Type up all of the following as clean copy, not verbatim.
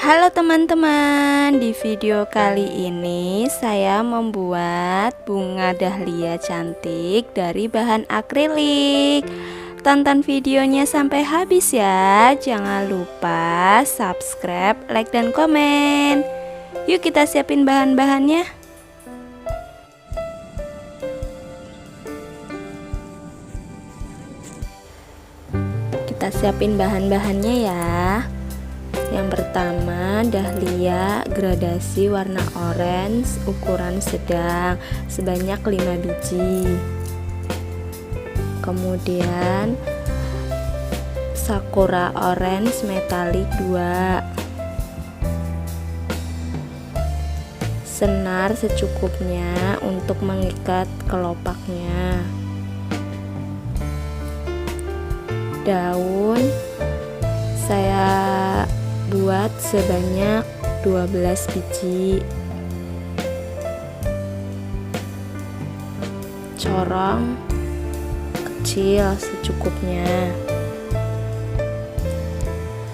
Halo teman-teman, di video kali ini saya membuat bunga dahlia cantik dari bahan akrilik. Tonton videonya sampai habis ya. Jangan lupa subscribe, like, dan komen. Yuk kita siapin bahan-bahannya. Kita siapin bahan-bahannya ya. Yang pertama, dahlia gradasi warna orange ukuran sedang sebanyak 5 biji. Kemudian sakura orange metalik 2, senar secukupnya untuk mengikat kelopaknya, daun saya buat sebanyak 12 biji, corong kecil secukupnya,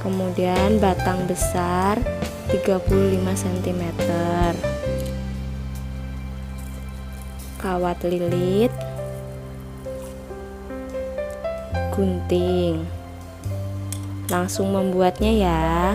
kemudian batang besar 35 cm, kawat lilit, gunting. Langsung membuatnya ya.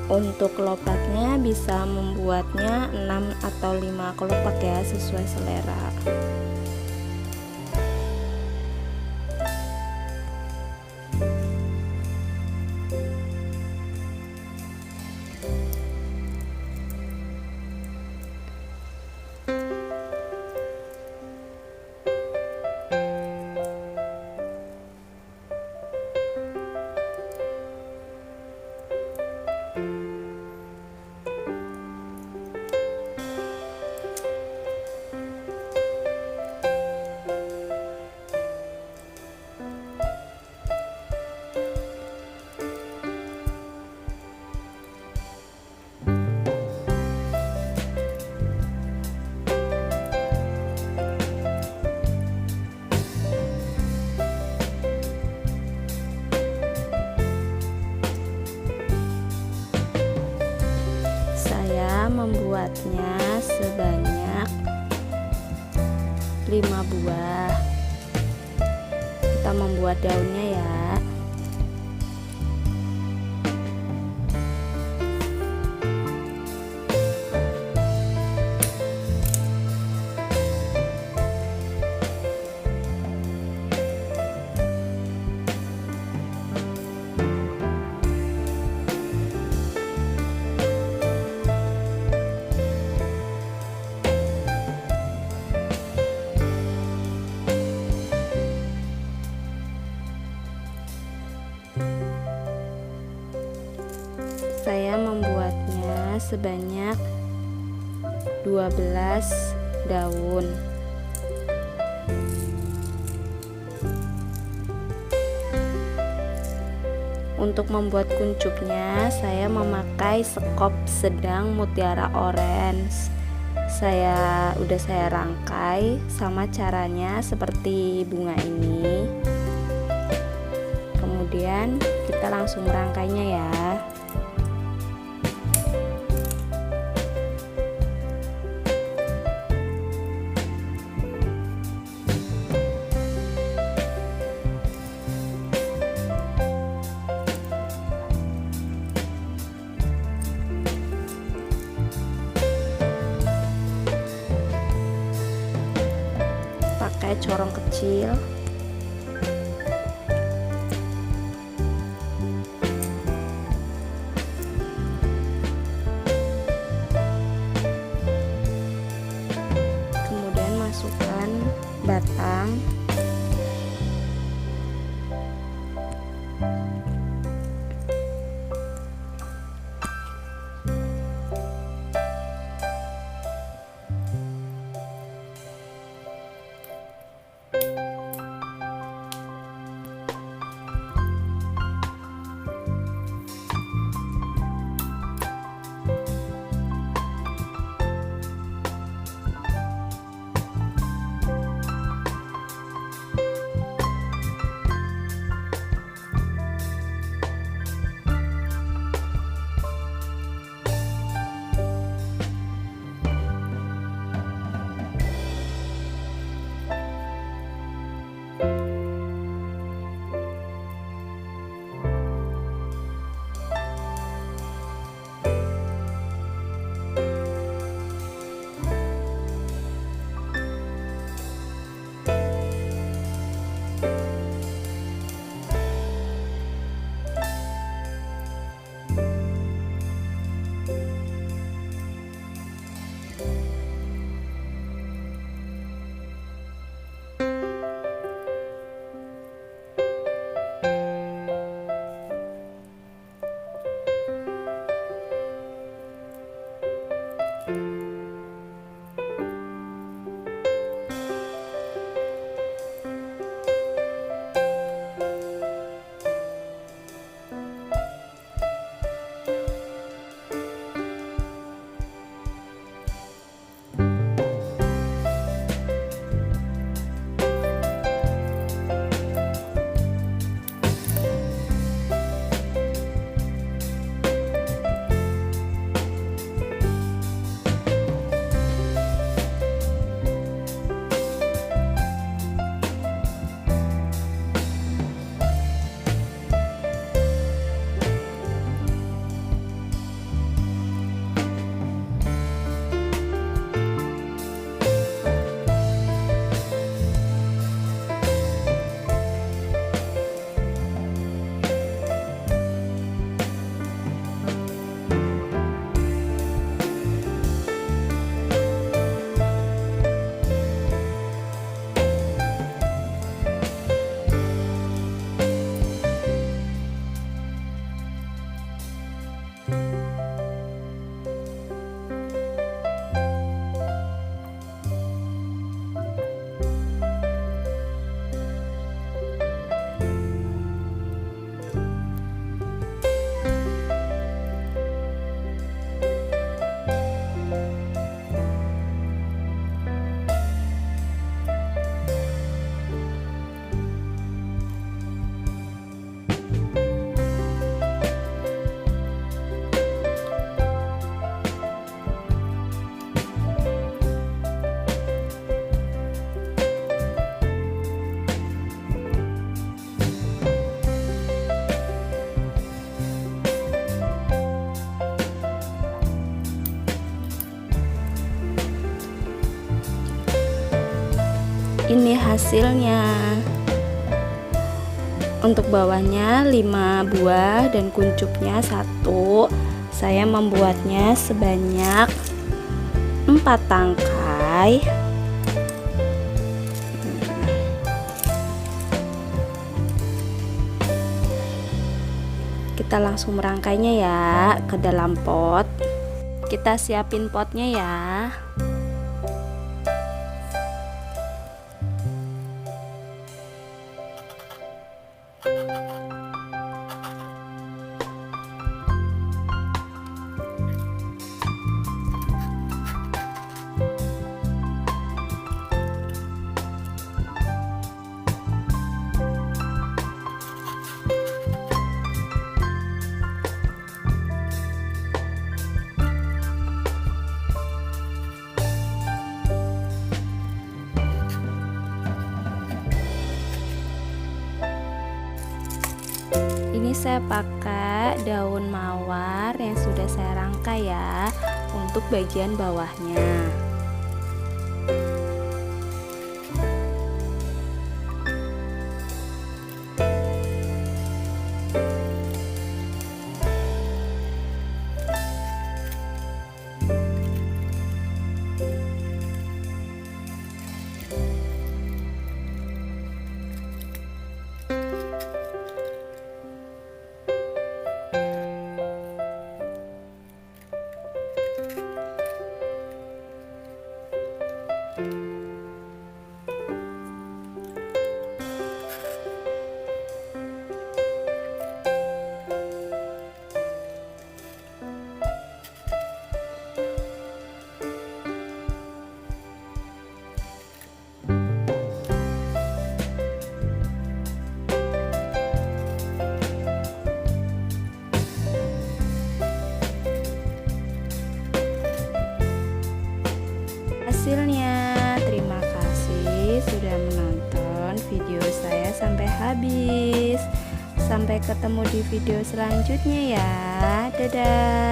Untuk kelopaknya bisa membuatnya 6 atau 5 kelopak ya, sesuai selera. Membuatnya sebanyak 5 buah. Kita membuat daunnya ya. sebanyak 12 daun. Untuk membuat kuncupnya, saya memakai sekop sedang mutiara orange. Saya rangkai sama caranya seperti bunga ini. Kemudian kita langsung merangkainya ya. Pakai corong kecil. Kemudian masukkan batang. Ini hasilnya. Untuk bawahnya 5 buah dan kuncupnya 1. Saya membuatnya sebanyak 4 tangkai. Kita langsung merangkainya ya ke dalam pot. Kita siapin potnya ya. Ini saya pakai daun mawar yang sudah saya rangkai ya untuk bagian bawahnya. Hasilnya, terima kasih sudah menonton video saya sampai habis. Sampai ketemu di video selanjutnya ya. Dadah.